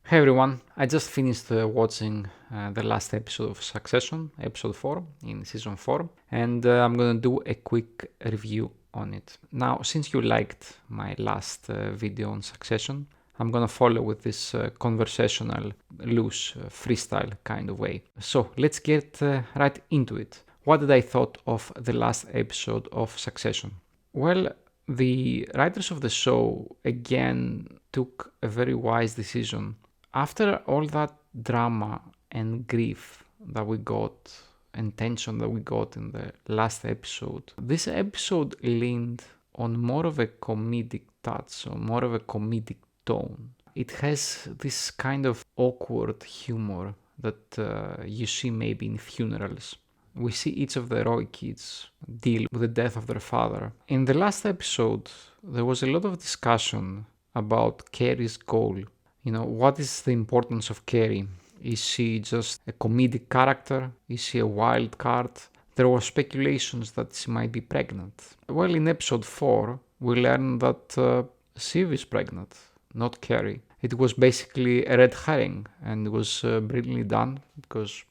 Hey everyone, I just finished watching the last episode of Succession, episode 4 in season 4, and I'm gonna do a quick review on it. Now, since you liked my last video on Succession, I'm gonna follow with this conversational, loose, freestyle kind of way. So let's get right into it. What did I thought of the last episode of Succession? Well, the writers of the show again took a very wise decision. After all that drama and grief that we got and tension that we got in the last episode, this episode leaned on more of a comedic touch, or more of a comedic tone. It has this kind of awkward humor that you see maybe in funerals. We see each of the Roy kids deal with the death of their father. In the last episode, there was a lot of discussion about Carrie's goal. What is the importance of Carrie? Is she just a comedic character? Is she a wild card? There were speculations that she might be pregnant. Well, in episode 4, we learned that Shiv is pregnant, not Carrie. It was basically a red herring, and it was brilliantly done because,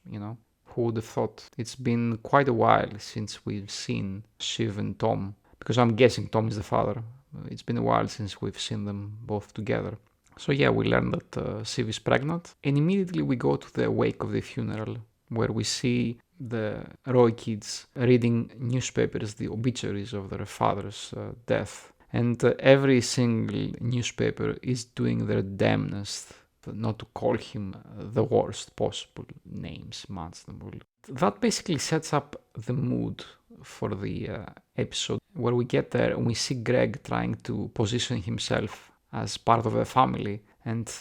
who would have thought? It's been quite a while since we've seen Shiv and Tom, because I'm guessing Tom is the father. It's been a while since we've seen them both together. So yeah, we learn that Shiv is pregnant, and immediately we go to the wake of the funeral, where we see the Roy kids reading newspapers, the obituaries of their father's death. And every single newspaper is doing their damnedest not to call him the worst possible names, imaginable. That basically sets up the mood for the episode, where we get there and we see Greg trying to position himself as part of a family, and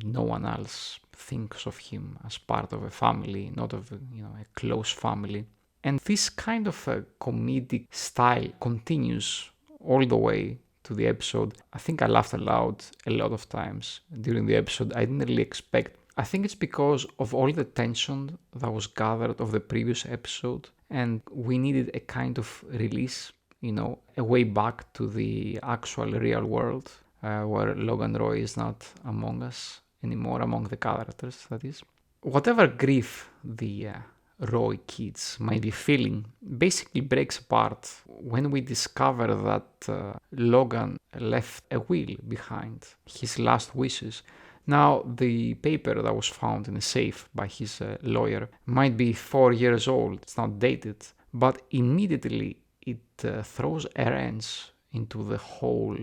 no one else thinks of him as part of a family, not of a close family. And this kind of a comedic style continues all the way to the episode. I think I laughed aloud a lot of times during the episode. I didn't really expect. I think it's because of all the tension that was gathered of the previous episode, and we needed a kind of release, a way back to the actual real world, where Logan Roy is not among us anymore, among the characters, that is. Whatever grief the Roy kids might be feeling basically breaks apart when we discover that Logan left a will behind, his last wishes. Now, the paper that was found in a safe by his lawyer might be 4 years old, it's not dated, but immediately it throws a wrench into the whole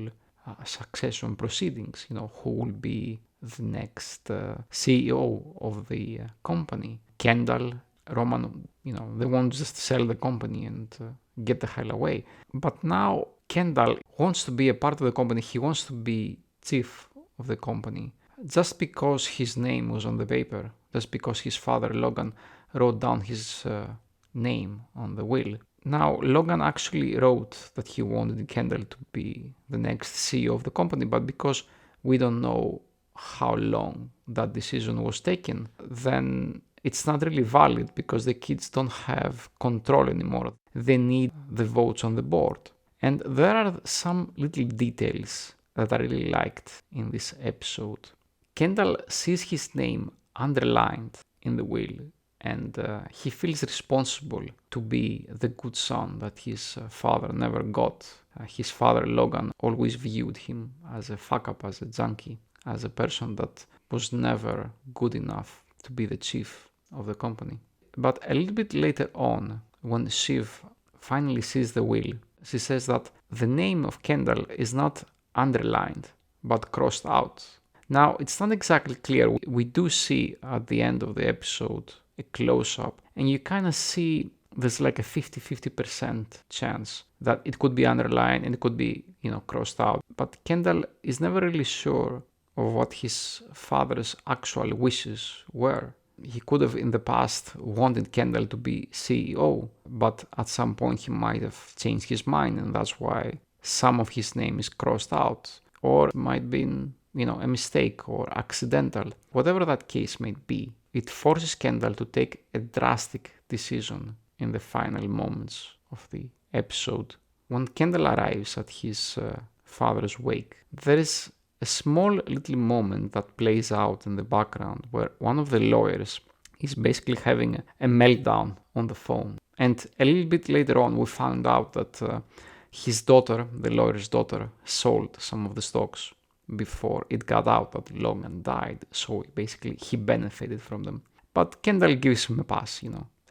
succession proceedings. Who will be the next CEO of the company? Kendall, Roman, they won't just sell the company and get the hell away. But now Kendall wants to be a part of the company. He wants to be chief of the company. Just because his name was on the paper, just because his father, Logan, wrote down his name on the will. Now, Logan actually wrote that he wanted Kendall to be the next CEO of the company, but because we don't know how long that decision was taken, then it's not really valid because the kids don't have control anymore. They need the votes on the board. And there are some little details that I really liked in this episode. Kendall sees his name underlined in the will, and he feels responsible to be the good son that his father never got. His father, Logan, always viewed him as a fuck-up, as a junkie, as a person that was never good enough to be the chief of the company. But a little bit later on, when Shiv finally sees the will, she says that the name of Kendall is not underlined, but crossed out. Now, it's not exactly clear. We do see at the end of the episode a close-up, and you kind of see there's like a 50-50% chance that it could be underlined and it could be, crossed out. But Kendall is never really sure of what his father's actual wishes were. He could have in the past wanted Kendall to be CEO, but at some point he might have changed his mind, and that's why some of his name is crossed out. Or it might have been, a mistake or accidental. Whatever that case may be, it forces Kendall to take a drastic decision in the final moments of the episode. When Kendall arrives at his father's wake, there is a small little moment that plays out in the background where one of the lawyers is basically having a meltdown on the phone. And a little bit later on, we found out that his daughter, the lawyer's daughter, sold some of the stocks before it got out that Logan died. So basically, he benefited from them. But Kendall gives him a pass,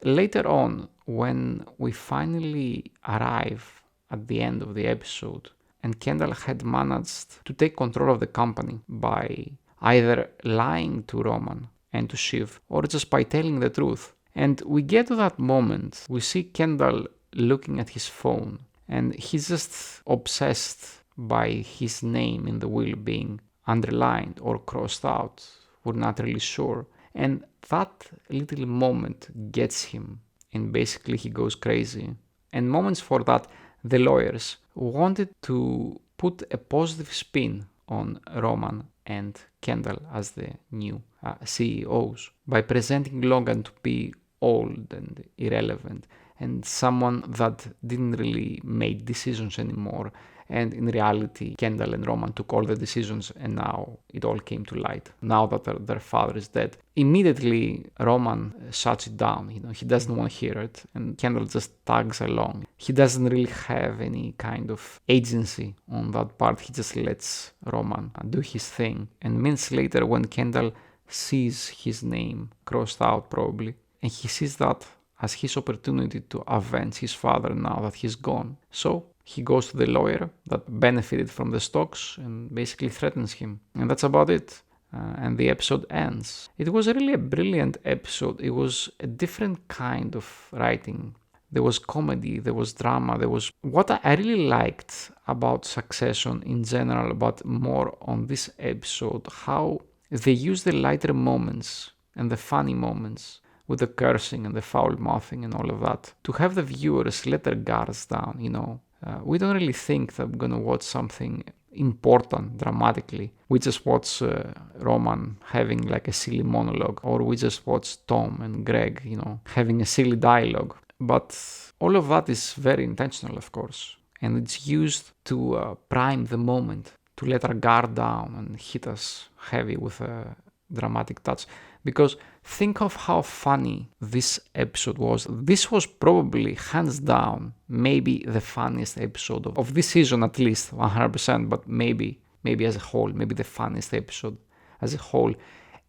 Later on, when we finally arrive at the end of the episode, and Kendall had managed to take control of the company by either lying to Roman and to Shiv, or just by telling the truth. And we get to that moment, we see Kendall looking at his phone, and he's just obsessed by his name in the will being underlined or crossed out. We're not really sure. And that little moment gets him, and basically he goes crazy. And moments for that, the lawyers wanted to put a positive spin on Roman and Kendall as the new CEOs by presenting Logan to be old and irrelevant and someone that didn't really make decisions anymore. And in reality, Kendall and Roman took all the decisions, and now it all came to light. Now that their father is dead. Immediately, Roman shuts it down. He doesn't want to hear it, and Kendall just tags along. He doesn't really have any kind of agency on that part. He just lets Roman do his thing. And minutes later, when Kendall sees his name crossed out probably, and he sees that as his opportunity to avenge his father now that he's gone. So he goes to the lawyer that benefited from the stocks and basically threatens him. And that's about it. And the episode ends. It was really a brilliant episode. It was a different kind of writing. There was comedy, there was drama, there was... What I really liked about Succession in general, but more on this episode, how they use the lighter moments and the funny moments with the cursing and the foul mouthing and all of that, to have the viewers let their guards down, We don't really think that we're gonna watch something important dramatically. We just watch Roman having like a silly monologue, or we just watch Tom and Greg, having a silly dialogue. But all of that is very intentional, of course, and it's used to prime the moment, to let our guard down and hit us heavy with a dramatic touch. Because think of how funny this episode was. This was probably, hands down, maybe the funniest episode of this season, at least 100%, but maybe as a whole, maybe the funniest episode as a whole.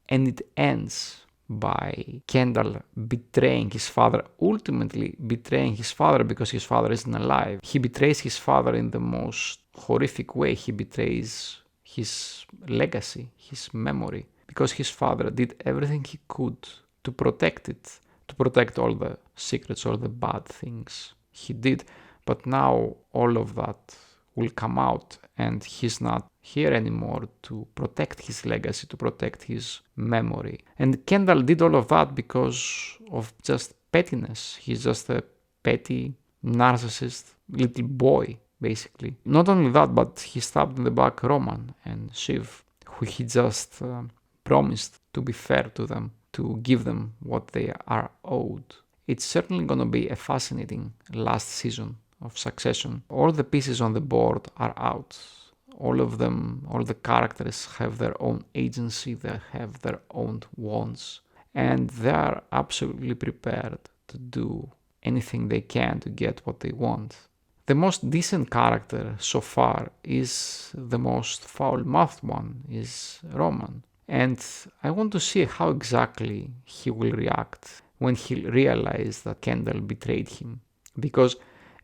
And it ends by Kendall betraying his father, ultimately betraying his father because his father isn't alive. He betrays his father in the most horrific way. He betrays his legacy, his memory, because his father did everything he could to protect it, to protect all the secrets, all the bad things he did. But now all of that will come out, and he's not here anymore to protect his legacy, to protect his memory. And Kendall did all of that because of just pettiness. He's just a petty, narcissist little boy, basically. Not only that, but he stabbed in the back Roman and Shiv, who he just... promised to be fair to them, to give them what they are owed. It's certainly going to be a fascinating last season of Succession. All the pieces on the board are out. All of them, all the characters have their own agency, they have their own wants, and they are absolutely prepared to do anything they can to get what they want. The most decent character so far is the most foul-mouthed one, is Roman. And I want to see how exactly he will react when he realizes that Kendall betrayed him. Because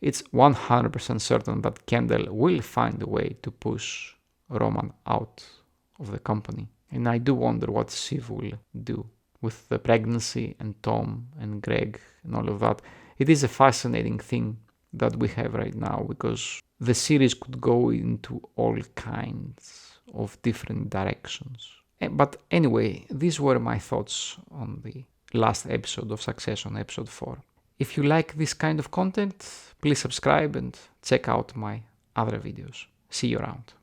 it's 100% certain that Kendall will find a way to push Roman out of the company. And I do wonder what Shiv will do with the pregnancy and Tom and Greg and all of that. It is a fascinating thing that we have right now, because the series could go into all kinds of different directions. But anyway, these were my thoughts on the last episode of Succession, episode 4. If you like this kind of content, please subscribe and check out my other videos. See you around.